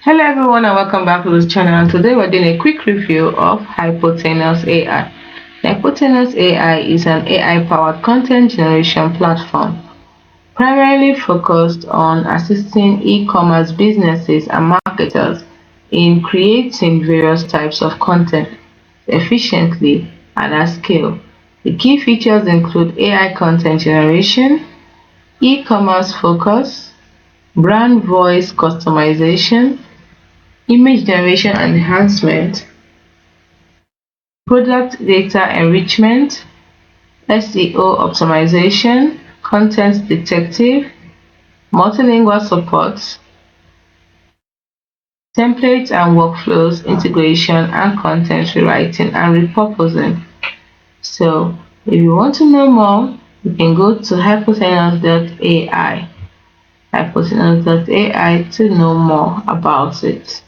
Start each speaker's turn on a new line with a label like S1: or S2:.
S1: Hello everyone and welcome back to this channel, and today we're doing a quick review of Hypotenuse AI. Hypotenuse AI is an AI-powered content generation platform primarily focused on assisting e-commerce businesses and marketers in creating various types of content efficiently and at scale. The key features include AI content generation, e-commerce focus, brand voice customization, image generation and enhancement, product data enrichment, SEO optimization, content detective, multilingual support, templates and workflows integration, and content rewriting and repurposing. So if you want to know more, you can go to hypotenuse.ai to know more about it.